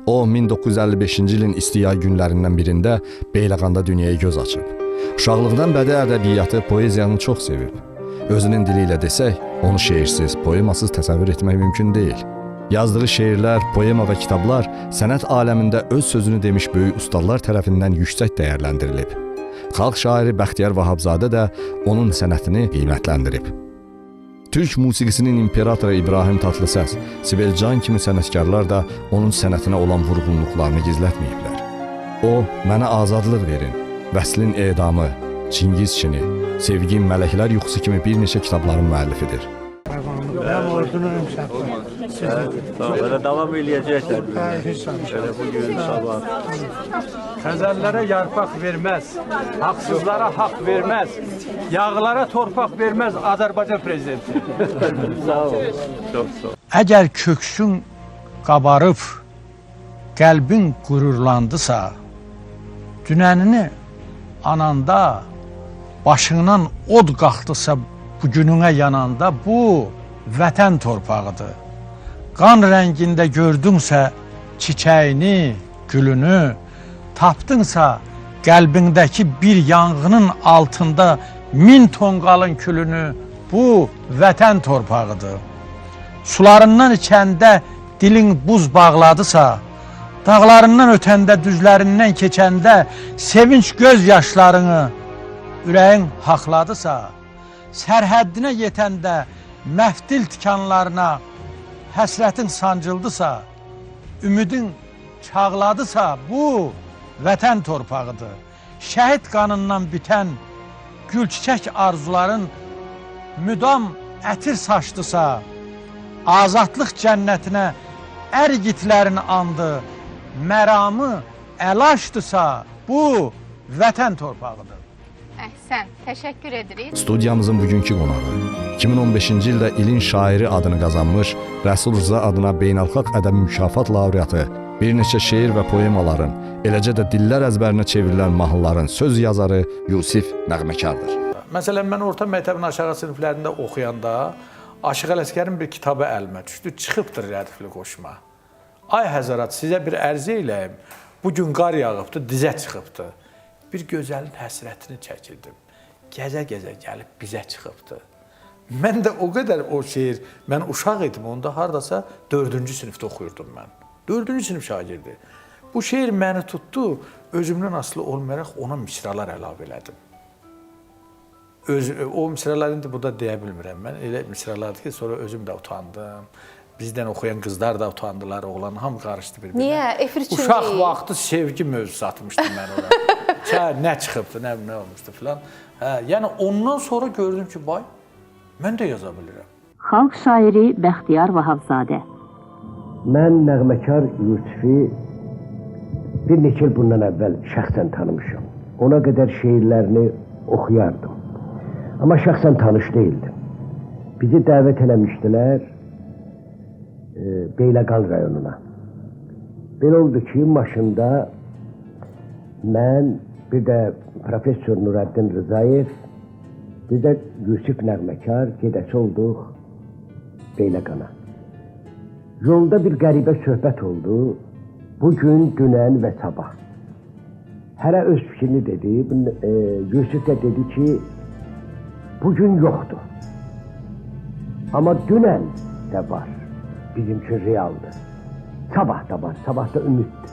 O, 1955-ci ilin isti yay günlərindən birində Beyləqanda dünyaya göz açıb. Uşaqlıqdan bədi ədəbiyyatı, poeziyanı çox sevib. Özünün dili ilə desək, onu şeirsiz, poemasız təsəvvür etmək mümkün deyil. Yazdığı şeirlər, poema və kitablar sənət aləmində öz sözünü demiş böyük ustalar tərəfindən yüksək dəyərləndirilib. Xalq şairi Bəxtiyar Vahabzadə də onun sənətini qiymətləndirib. Türk musiqisinin imperatoru İbrahim Tatlıses, Sibel Can kimi sənətkarlar da onun sənətinə olan vurğunluqlarını gizlətməyiblər. O, Mənə azadlıq verin, Vəslin edamı, Çingiz Çini, Sevgin Mələklər yuxusu kimi bir neçə kitabların müəllifidir. Böyle devam edecekler. Şöyle bugün sabah. Xəzəllərə yarpaq verməz, haqsızlara haqq verməz, yağlara torpaq verməz Azərbaycan prezidenti. Sağ ol. Çok sağ ol. Əgər köksün qabarıb, qəlbin qürurlandısa, dünənini ananda, başından od qalxdısa, bugününə yananda bu vətən torpağıdır. Qan rəngində gördünsə çiçəyini, gülünü, tapdınsa qəlbindəki bir yanğının altında 1000 tonqalın külünü, bu vətən torpağıdır. Sularından içəndə dilin buz bağladısa, dağlarından ötəndə, düzlərindən keçəndə sevinç göz yaşlarını ürəyin haqladısa, sərhəddinə yetəndə məftil tikanlarına həsrətin sancıldısa, ümidin çağladısa, bu vətən torpağıdır. Şəhid qanından bitən gül-çiçək arzuların müdam ətir saçdısa, azadlıq cənnətinə ərgitlərin andı, məramı əlaşdısa, bu vətən torpağıdır. Əhsən, təşəkkür edirik. Studiyamızın bugünkü qonağı 2015-ci ildə ilin şairi adını qazanmış, Rəsul Rza adına beynəlxalq ədəbi mükafat laureatı, bir neçə şeir və poemaların, eləcə də dillər əzbərinə çevrilən mahnıların söz yazarı Yusif Nəğməkardır. Məsələn, mən orta məktəbin aşağı siniflərində oxuyanda Aşıq Ələsgərin bir kitabı əlimə düşdü, çıxıbdır rədifli qoşma. Ay Həzərat, sizə bir ərizə eləyim, bugün qar yağıbdır, dizə çıxıbdır. Bir gözəlin həsrətini çəkildim, gəzə-gəzə gəlib bizə çıxıbdır. Mən də o qədər o şeir, mən uşaq idim, onda haradasa 4-cü sinifdə oxuyurdum mən. 4-cü sinif şagirdi. Bu şeir məni tutdu, özümdən asılı olmayaraq ona misralar əlavə elədim. O misraları indi burada deyə bilmirəm mən. Elə misralardır ki, sonra özüm də utandım. Bizdən oxuyan qızlar da utandılar, oğlan hamı qarışdı bir-birinə. Niyə? Efir üçün Uşaq deyil. vaxtı sevgi mövzusu atmışdım mən ona. Nə çıxıbdı, nə olmuşdu filan. Yəni ondan sonra gördüm ki, vay, mən də yaza bilirəm. Xalq şairi Bəxtiyar Vahabzadə. Mən Nəğməkar Yusifi bir neçə il bundan əvvəl şəxsən tanımışam. Ona qədər şeirlərini oxuyardım. Amma şəxsən tanış deyildim. Bizi dəvət eləmişdilər Beyləqan rayonuna. Belə oldu ki, maşında mən, bir də Profesör Nurəddin Rızayev, bir də Yusif Nəğməkar gedəsi olduq Beyləqana. Yolda bir qəribə söhbət oldu, bugün, dünən və sabah. Hərə öz fikrini dedi, Yusif də dedi ki, bugün yoxdur. Amma dünən də var, bizim üçün realdır. Sabah da var, sabah da ümiddir.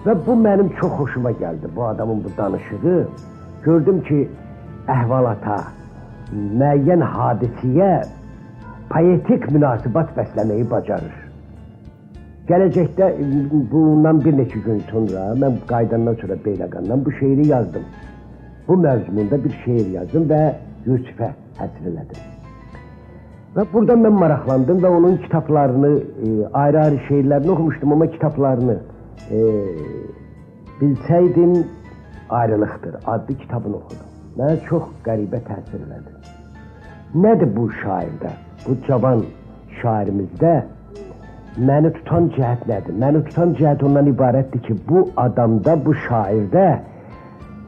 Və bu mənim çox xoşuma gəldi, bu adamın bu danışığı. Gördüm ki, əhvalata, müəyyən hadisiyə poetik münasibat bəsləməyi bacarır. Gələcəkdə, bundan bir neçə gün sonra, mən qaydandan sonra Beyləqandan bu şeiri yazdım. Bu məzmunda bir şeir yazdım və Yusifə həsr elədim. Və buradan mən maraqlandım və onun kitablarını, ayrı-ayrı şeirlərini oxumuşdum, amma kitablarını bilsəydim ayrılıqdır, adlı kitabını oxudum. Mənə çox qəribə təsir elədi. Nədir bu şairdə, bu cavan şairimizdə məni tutan cəhət nədir? Məni tutan cəhət ondan ibarətdir ki, bu adamda, bu şairdə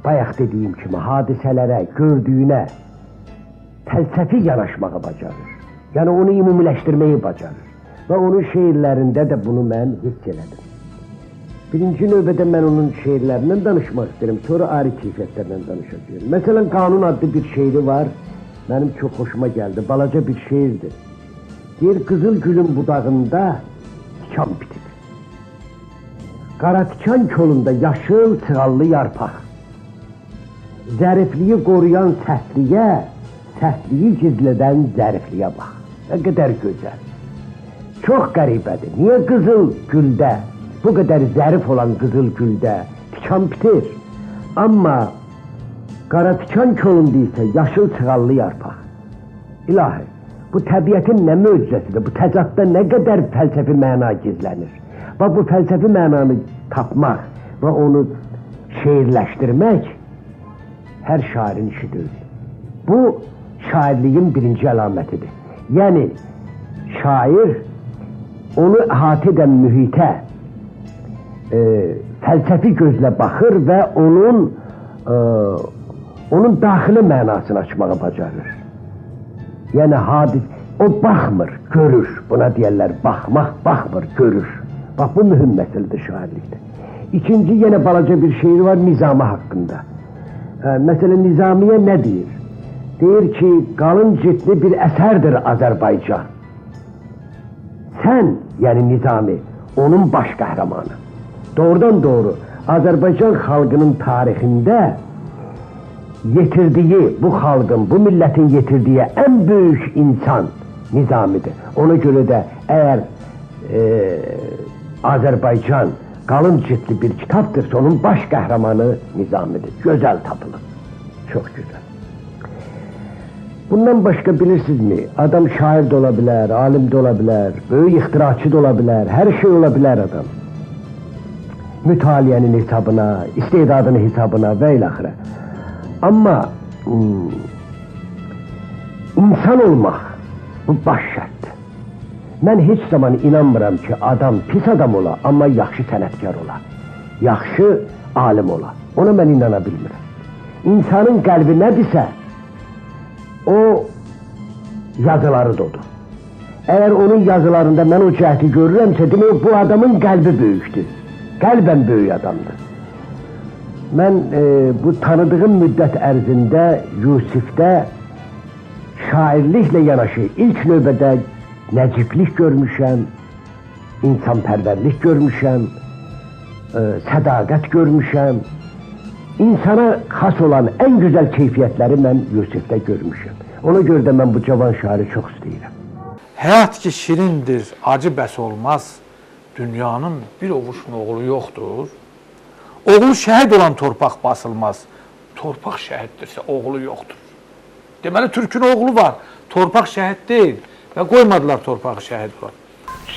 bayaq dediyim kimi hadisələrə, gördüyünə fəlsəfi yanaşmağı bacarır. Yəni onu ümumiləşdirməyi bacarır. Və onun şeirlərində də bunu mən hiss elədim. Birinci növbədə mən onun şeirlərindən danışmaq istəyirəm, sonra ayrı keyfiyyətlərdən danışacağım. Məsələn, Qanun adlı bir şeiri var, mənim çox xoşuma gəldi, balaca bir şeirdir. Deyir, qızıl gülün budağında tikan bitir. Qara tikan kolunda yaşıl sığallı yarpaq. Zərifliyi qoruyan səhvliyə, səhvliyi gizlədən zərifliyə bax. Nə qədər gözəl. Çox qəribədir. Niyə qızıl güldə, bu qədər zərif olan qızıl güldə tikan bitir? Amma qara tikan kolunda isə yaşıl sığallı yarpaq. İlahi, bu təbiətin nə möcüzəsidir? Bu təcadda nə qədər fəlsəfi məna gizlənir? Və bu fəlsəfi mənanı tapmaq və onu şeirləşdirmək hər şairin işi deyil. Bu şairliyin birinci əlamətidir. Yəni, şair onu əhatə edən mühitə fəlsəfi gözlə baxır və onun daxili mənasını açmağa bacarır. Yəni, o baxmır, görür. Buna deyərlər, baxmaq, baxmır, görür. Bax, bu mühüm məsələdir şairlikdə. İkinci, yenə balaca bir şeir var Nizami haqqında. Məsələn, Nizamiyə nə deyir? Deyir ki, qalın ciltli bir əsərdir Azərbaycan. Sən, yəni Nizami, onun baş qəhrəmanı. Doğrudan doğru, Azərbaycan xalqının tarixində yetirdiyi, bu xalqın, bu millətin yetirdiyi ən böyük insan Nizamidir. Ona görə də əgər Azərbaycan qalın ciltli bir kitabdırsa, onun baş qəhrəmanı Nizamidir. Gözəl tapılır. Çox gözəl. Bundan başqa bilirsinizmi? Adam şair də ola bilər, alim də ola bilər, böyük ixtiraçı da ola bilər, hər şey ola bilər adam. Mütaliənin hesabına, istedadının hesabına və ilaxırə. Amma insan olmaq bu baş şərtdir. Mən heç zaman inanmıram ki, adam pis adam ola, amma yaxşı sənətkar ola, yaxşı alim ola. Ona mən inana bilmirəm. İnsanın qəlbi nədirsə, o yazıları dodur. Əgər onun yazılarında mən o cəhəti görürəmsə, demək bu adamın qəlbi böyükdür. Qəlbən böyük adamdır. Mən bu tanıdığım müddət ərzində Yusifdə şairliklə yanaşı ilk növbədə nəciblik görmüşəm, insanpərvərlik görmüşəm, sədaqət görmüşəm. İnsana xas olan ən gözəl keyfiyyətləri mən Yusifdə görmüşəm. Ona görə də mən bu cavan şairi çox istəyirəm. Həyat ki şirindir, acı bəs olmaz. Dünyanın bir ovuçun oğlu yoxdur. Oğlu şəhid olan torpaq basılmaz. Torpaq şəhiddirsə oğlu yoxdur. Deməli, Türkün oğlu var, torpaq şəhid deyil və qoymadılar torpağı şəhid var.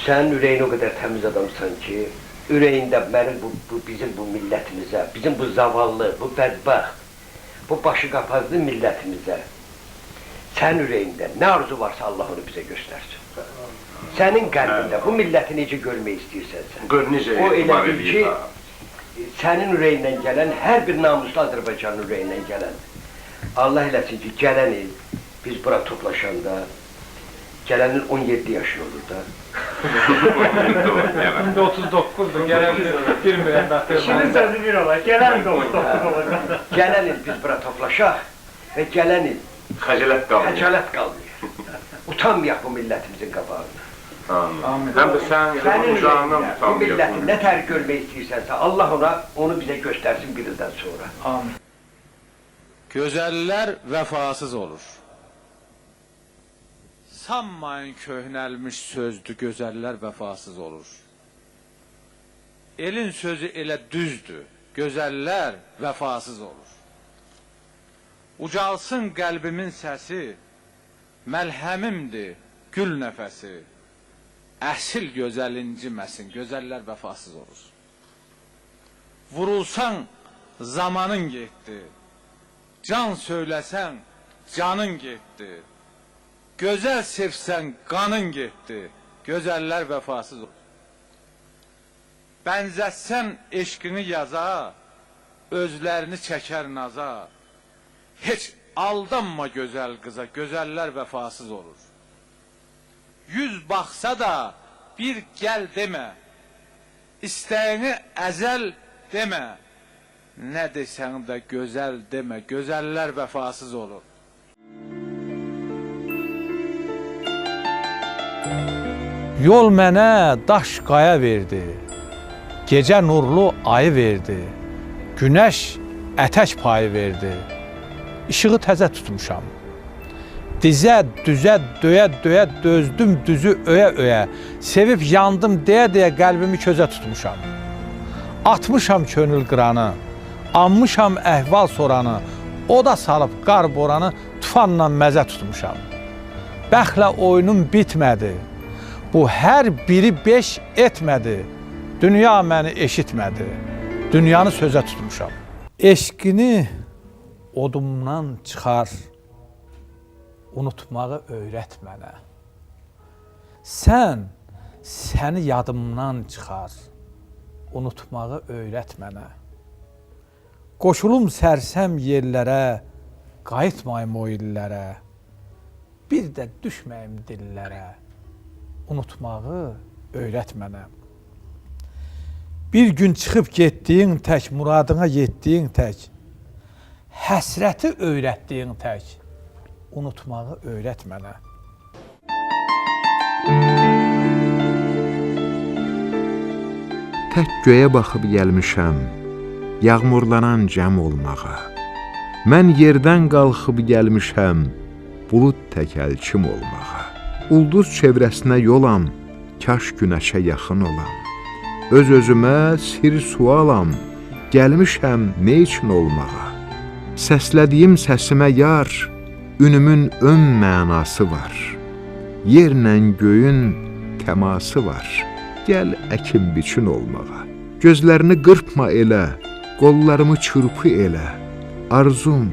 Sənin ürəyin o qədər təmiz adamsan ki, ürəyində mənim bizim bu millətimizə, bizim bu zavallı, bu bədbəxt, bu başı qapazlı millətimizə, sənin ürəyində nə arzu varsa Allah onu bizə göstərsin. Sənin qəlbində bu milləti necə görmək istəyirsənsə, o elə bil ki, sənin ürəyindən gələn, hər bir namuslu Azərbaycanın ürəyindən gələn, Allah eləsin ki, gələn il biz bura toplaşanda, gələnin 17 yaşı olur da. Şimdi 39'dur, gelen bir mühendisler. Şimdi sözü bir ola, gelen de 39 olacak. Gələn il biz bura toplaşaq və gələn il xəcalət qalmıyor. Utanmayaq bu millətimizin qabağında. Amin. Hem de sen Sənin ucağından ürəyində bu millətin nə tər görmək istəyirsənsə, Allah onu bizə göstərsin bir ildən sonra. Amin. Gözəller vəfasız olur. Sanmayın köhnəlmiş sözdür, gözəller vəfasız olur. Elin sözü elə düzdür, gözəller vəfasız olur. Ucalsın qəlbimin səsi, məlhəmimdir gül nəfəsi. Əsil gözəl inciməsin, gözəller vəfasız olur. Vurulsan zamanın getdi, can söyləsən canın getdi. Gözəl sevsən qanın getdi, gözəller vəfasız olur. Bənzətsən eşqini yaza, özlərini çəkər naza. Heç aldanma gözəl qıza, gözəller vəfasız olur. Yüz baxsa da bir gəl demə, istəyini əzəl demə, nə desən də gözəl demə, gözəllər vəfasız olur. Yol mənə daş qaya verdi, gecə nurlu ayı verdi, günəş ətək payı verdi, işığı təzə tutmuşam. Dizə, düzə, döyə, döyə, dözdüm düzü öyə, öyə, sevib yandım deyə qəlbimi közə tutmuşam. Atmışam könül qıranı, anmışam əhval soranı, o da salıb qar boranı, tufanla məzə tutmuşam. Bəxtlə oyunum bitmədi, bu hər biri 5 etmədi, dünya məni eşitmədi, dünyanı sözə tutmuşam. Eşqini odumdan çıxar, unutmağı öyrət mənə. Səni yadımdan çıxar, unutmağı öyrət mənə. Qoşulum sərsəm yerlərə, qayıtmayım o illərə, bir də düşməyim dillərə, unutmağı öyrət mənə. Bir gün çıxıb getdiyin tək, muradına yetdiyin tək, həsrəti öyrətdiyin tək, unutmağı öyrət mənə. Tək göyə baxıb gəlmişəm, yağmurlanan cəm olmağa. Mən yerdən qalxıb gəlmişəm, bulud tək əlçim olmağa. Ulduz çevrəsinə yolam, kaş günəşə yaxın olam. Öz-özümə sir sualam, gəlmişəm nə üçün olmağa. Səslədiyim səsimə yar, ünümün ön mənası var. Yerlə göyün təması var, gəl əkin biçin olmağa. Gözlərini qırpma elə, qollarımı çırpı elə. Arzum,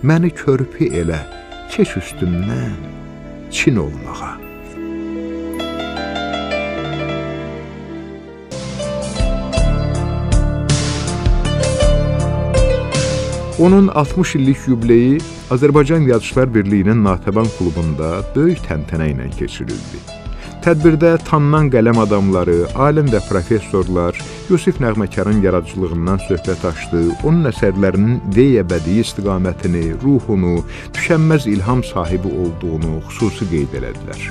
məni körpü elə, keç üstümdən, Çin olmağa. Onun 60 illik yubileyi Azərbaycan Yazıçılar Birliyinin Natəvan klubunda böyük təntənə ilə keçirildi. Tədbirdə tanınan qələm adamları, alim və professorlar Yusif Nəğməkarın yaradıcılığından söhbət açdı, onun əsərlərinin ideya bədii istiqamətini, ruhunu, tükənməz ilham sahibi olduğunu xüsusi qeyd elədilər.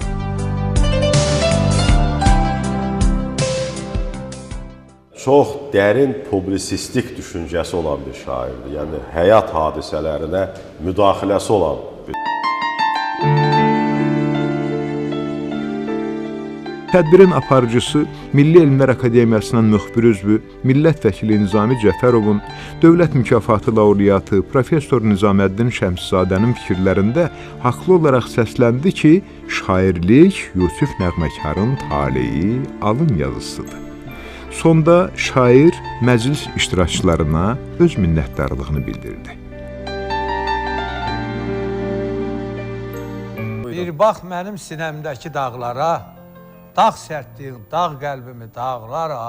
Çox dərin publisistik düşüncəsi olan bir şairdir. Yəni, həyat hadisələrinə müdaxiləsi olan bir. Tədbirin aparıcısı Milli Elmlər Akademiyasının müxbir üzvü, millət vəkili Nizami Cəfərovun, dövlət mükafatı laureatı Professor Nizaməddin Şəmszadənin fikirlərində haqlı olaraq səsləndi ki, şairlik Yusif Nəğməkarın taleyi, alın yazısıdır. Sonda şair məclis iştirakçılarına öz minnətdarlığını bildirdi. Bir bax mənim sinəmdəki dağlara, dağ sərtliyin, dağ qəlbimi dağlara,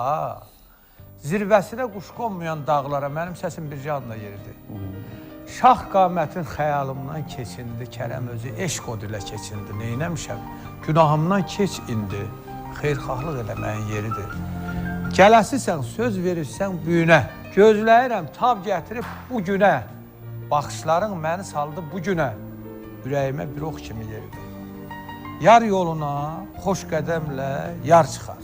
zirvəsinə quş qonmayan dağlara mənim səsim bir canla yeridi. Şah qamətin xəyalımdan keçindi, kərəm özü eşq od ilə keçindi, neynəmişəm, günahımdan keç indi, xeyrxahlıq eləməyin yeridir. Gələsisən, söz verirsən büyünə, gözləyirəm tab gətirib bu günə, baxışların məni saldı bu günə, ürəyimə bir ox kimi yeridir. Yar yoluna xoş qədəmlə yar çıxar.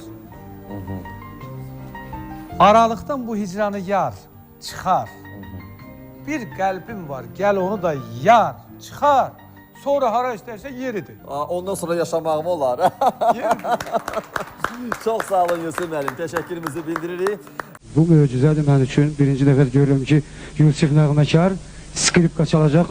Aralıqdan bu hicranı yar çıxar. Bir qəlbim var, gəl onu da yar çıxar. Sonra hara istərsə yeridir. Ondan sonra yaşamağım olar. Çox sağ olun Yusuf müəllim, təşəkkürümüzü bildiririk. Bu möcüzədir mən üçün. Birinci dəfə görürüm ki, Yusif Nəğməkar skripka çalacaq.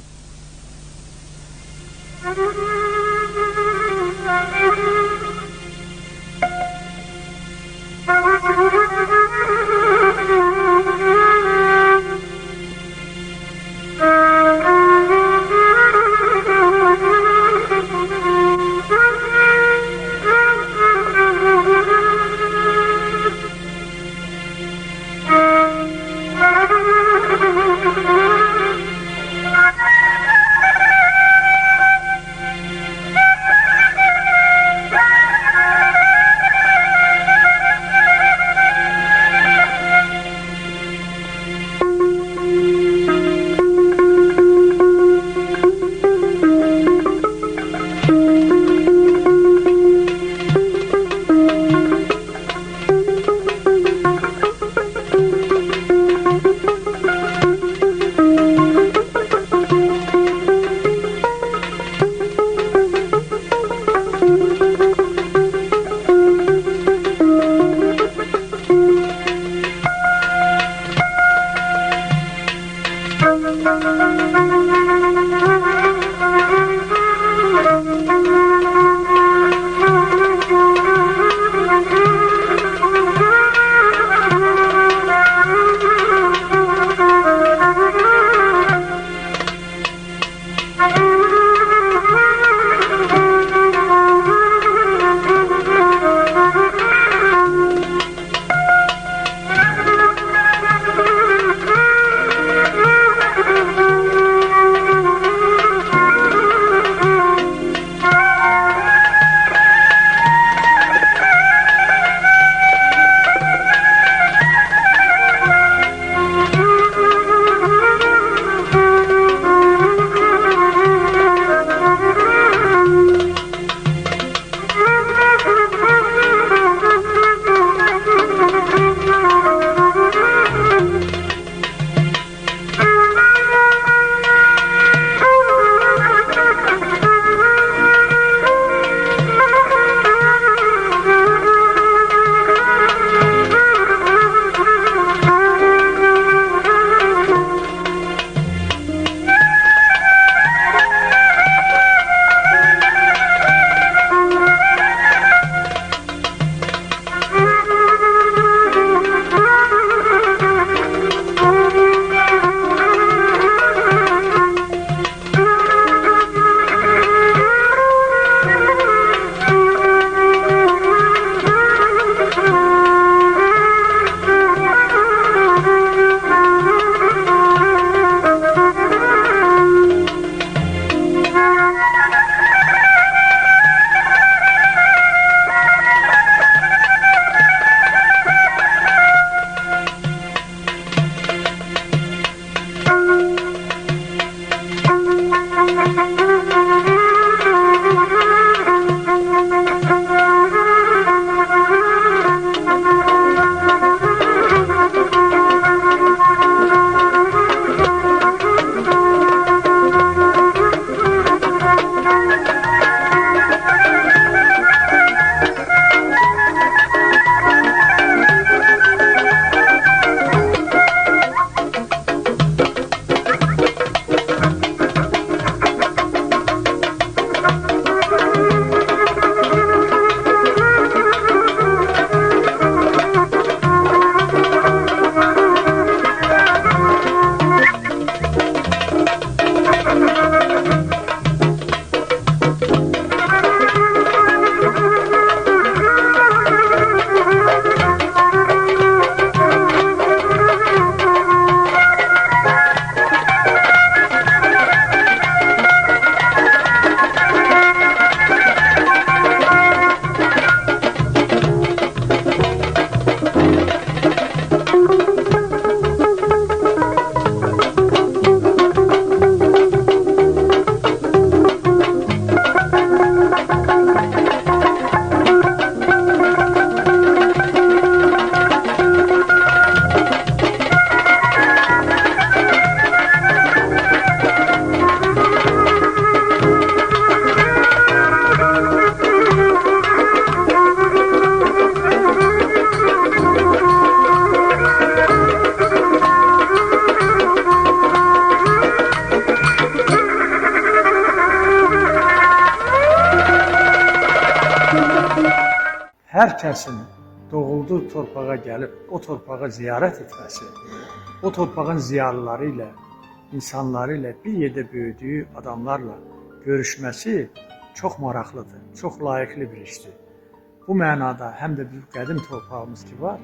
hər kəsin doğulduğu torpağa gəlib o torpağa ziyarət etməsi, o torpağın ziyalıları ilə, insanları ilə, bir yerdə böyüdüyü adamlarla görüşməsi çox maraqlıdır, çox layiqli bir işdir. Bu mənada həm də bir qədim torpağımız ki var,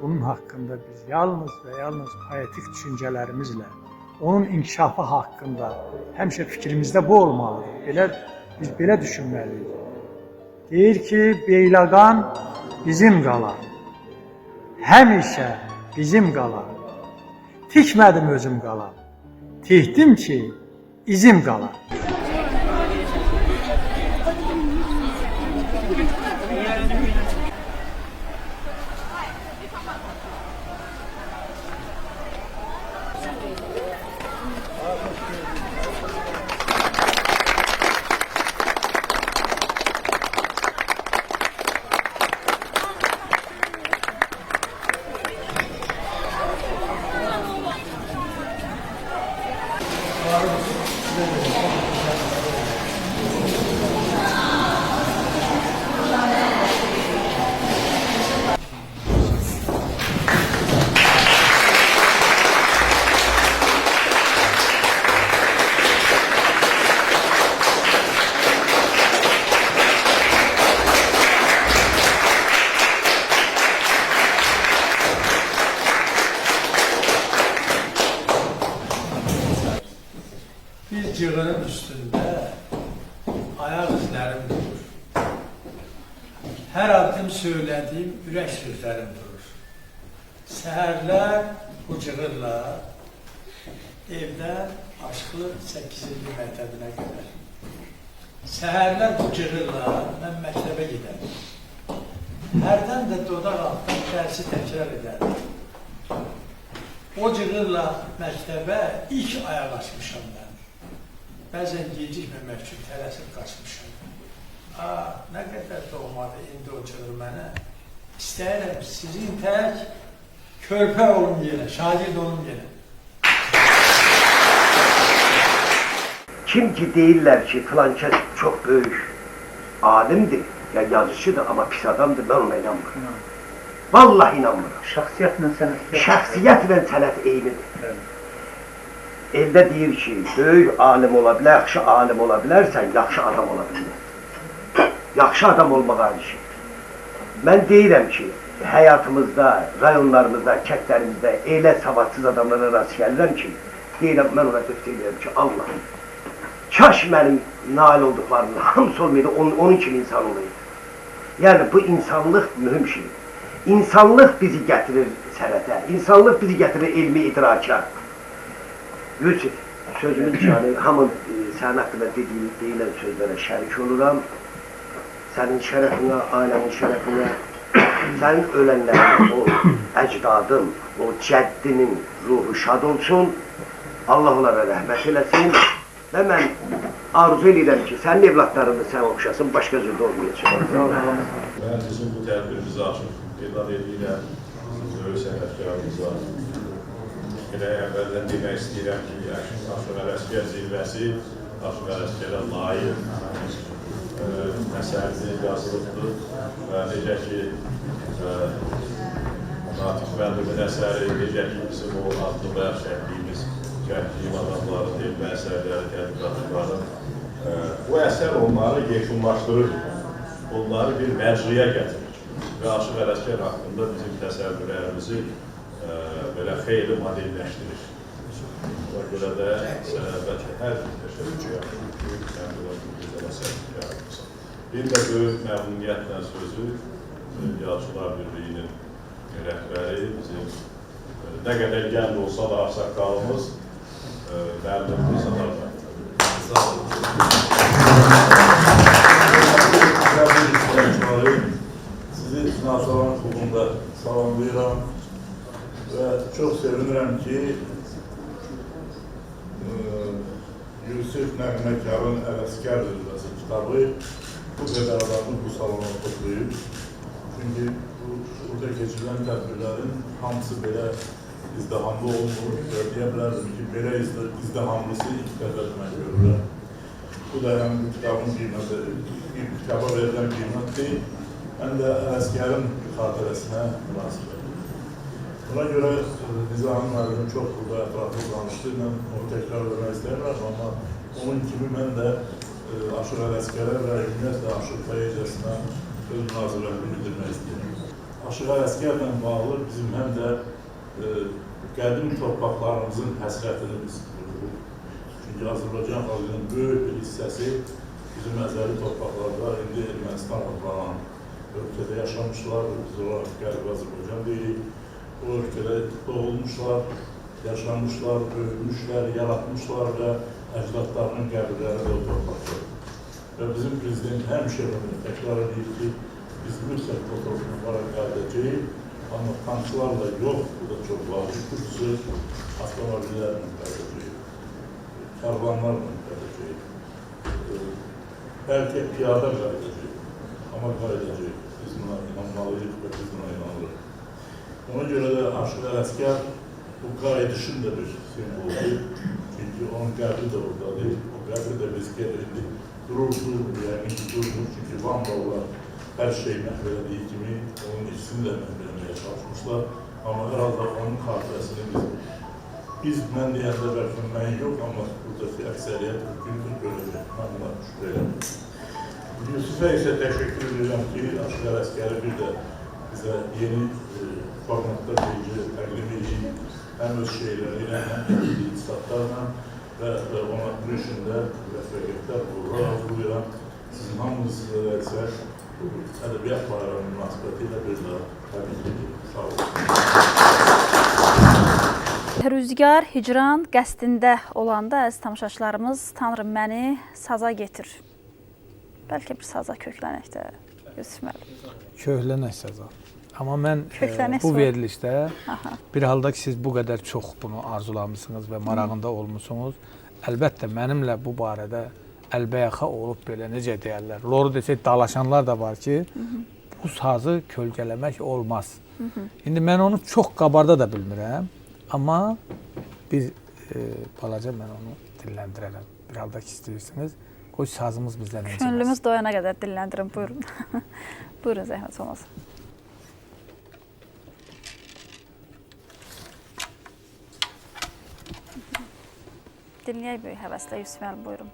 bunun haqqında biz yalnız və yalnız poetik düşüncələrimizlə, onun inkişafı haqqında həmişə fikrimizdə bu olmalıdır. Biz belə düşünməliyik. Deyir ki, Beyləqan bizim qala, həmişə bizim qala. Tikmədim özüm qala, tikdim ki, izim qala. Bir cığırın üstündə ayaq izlərim durur. Hər addım söylədiyim ürək sözlərim durur. Səhərlər bu cığırla evdən aşklı 8-ci məktəbinə qədər. Səhərlər bu cığırla mən məktəbə gedərdim. Hərdən də dodaq altdan dərsi təkrar edərdim. O cığırla məktəbə ilk ayaq açmışam mən. Bəzən gecikməmək üçün tələsib qaçmışam. Nə qədər doğmadı indi o cığır mənə. İstəyirəm sizin tək körpə olun yenə, şagird olun yenə. Kim ki deyirlər ki, filan kəs çox böyük alimdir, ya yazıcıdır, amma pis adamdır, mən ona inanmıram. Vallahi inanmıram. Şəxsiyyətlə sənət. Şəxsiyyətlə sənət eynidir. Eldə deyir ki, böyük alim ola bilər, yaxşı alim ola bilərsən, yaxşı adam ola bilər. Yaxşı adam olmaq ayrı şeydir. Mən deyirəm ki, həyatımızda, rayonlarımızda, kəndlərimizdə elə savadsız adamlara rast gəlirəm ki, deyirəm, mən ona döktür edirəm ki, Allah, kaş mənim nail olduqlarımın hamısı olmaydı, onun kimi insan olaydı. Yəni, bu insanlıq mühüm şeydir. İnsanlıq bizi gətirir sənətə, insanlıq bizi gətirir elmi idraka. Yusuf, sözümün canı, hamın sənin haqqında deyilən sözlərə şərik oluram. Sənin şərəfinə, ailənin şərəfinə, sənin ölənlərin, o əcdadın, o cəddinin ruhu şad olsun. Allah onlara rəhmət eləsin. Və mən arzu edirəm ki, sənin evlatlarını sən oxşasın, başqa cürdə olmayacaq. Mən bizim bu tədbirimizi açıb elan edirəm, böyük sənətkarımıza. Elə əvvəldən demək istəyirəm ki, Aşıq Ələsgər zirvəsi Aşıq Ələsgərə layiq əsərdir, yazılıqdır və necə ki, Natif Vəldimin əsəri, necə ki, bizim o adlı bəxş etdiyimiz gəldiyim adamların, elmə əsərləri, tədqiqatların bu əsər onları yekunlaşdırır, onları bir məcliyə gətirir və Aşıq Ələsgər haqqında bizim təsəvvürlərimizi belə xeyli modelləşdirir. Ona görə də sənə əlbəttə hər bir təşəkkür edirəm. Sən bu gözəl əsər yaratmışsan. Bir də böyük məmnuniyyətlə sözü Yazıçılar Birliyinin rəhbəri, bizim nə qədər gənc olsa da ağsaqqalımız müəllim insanlardan. Sağ olun. Sizi Naxçıvan klubunda salamlayıram. Və çox sevinirəm ki, Yusif Nəğməkarın Ələsgər zirvəsi kitabı bu qədər adamı bu salona toplayıb. Çünki burada keçirilən tədbirlərin hamısı belə izdihamlı olmur və deyə bilərdim ki, belə izdihamlısı ilk dəfə mən görürəm. Bu da həm bu kitabın qiyməti, bir kitaba verilən qiymət deyil, həm də Ələsgərin xatirəsinə münasibətdir. Buna görə Nizami müəllim çox burada ətraflı danışdı, mən onu təkrar vermək istəmirəm, amma onun kimi mən də Aşıq Ələsgərə və ümumiyyətlə Aşıq poeziyasına öz münasibətini bildirmək istəyirəm. Aşıq Ələsgərlə bağlı bizim həm də qədim torpaqlarımızın həsrətini biz dururuq. Çünki Azərbaycan xalqının böyük bir hissəsi bizim əzəli torpaqlarda indi Ermənistan adlanan ölkədə yaşamışlar, biz olaraq Qərbi Azərbaycan deyirik. O ölkədə doğulmuşlar, yaşamışlar, böyümüşlər, yaratmışlar və əcdadlarının qəbirləri də o torpaqdır. Və bizim prezident həmişə bunu təkrar edir ki, biz mütləq o torpaqlara qayıdacağıq, amma tanklarla yox, bu da çox vacib, xüsusi avtomobillərlə qayıdacağıq, karvanlarla qayıdacağıq, bəlkə piyada qayıdacağıq, amma qayıdacağıq. Biz buna inanmalıyıq və biz buna inanırıq. Ona görə də Aşıq Ələsgər bu qayıdışın da bir simvoldur. Çünki onun qəbri də oradadır. O qəbri də biz gəlirdik. Dururdur, yəqin ki durur. Çünki Vandalılar hər şey məhv elədiyi kimi onun işini də məhv eləməyə çalışmışlar. Amma hər halda onun xatirəsini biz mən deyəndə bəlkə mən yox, amma buradakı əksəriyyət mümkündür görəcək. Mən buna şükür eləmirəm. Yusufə isə təşəkkür edirəm ki, Aşıq Ələsgəri bir də bizə yeni formatda təqdim edeyim. Həm öz şeirləri ilə, həm də istidatlarla və ona gülüşündə vəfəqətlər uğurlar arzulayıram. Sizin hamınız sizə isə ədəbiyyat bayramı münasibəti ilə bir daha təbrik edirəm. Sağ olun. Rüzgar, hicran qəsdində olanda əziz tamaşaçılarımız, Tanrım məni saza getir. Bəlkə bir saza köklənək də, Yusuf müəllim. Köklənək saza. Amma mən bu verilişdə bir halda ki, siz bu qədər çox bunu arzulamısınız və marağında olmuşsunuz, əlbəttə mənimlə bu barədə əlbəyaxa olub belə, necə deyərlər, loru desək, dalaşanlar da var ki, bu sazı kölgələmək olmaz. İndi mən onu çox qabarda da bilmirəm, amma bir balaca mən onu dilləndirərəm. Bir halda ki, istəyirsiniz, qoy sazımız bizdən öncəməz. Könlümüz doyana qədər dilləndirin, buyurun. Buyurun, zəhmət olmasın. Dinləyək böyük həvəslə, Yusuf müəllim, buyurun.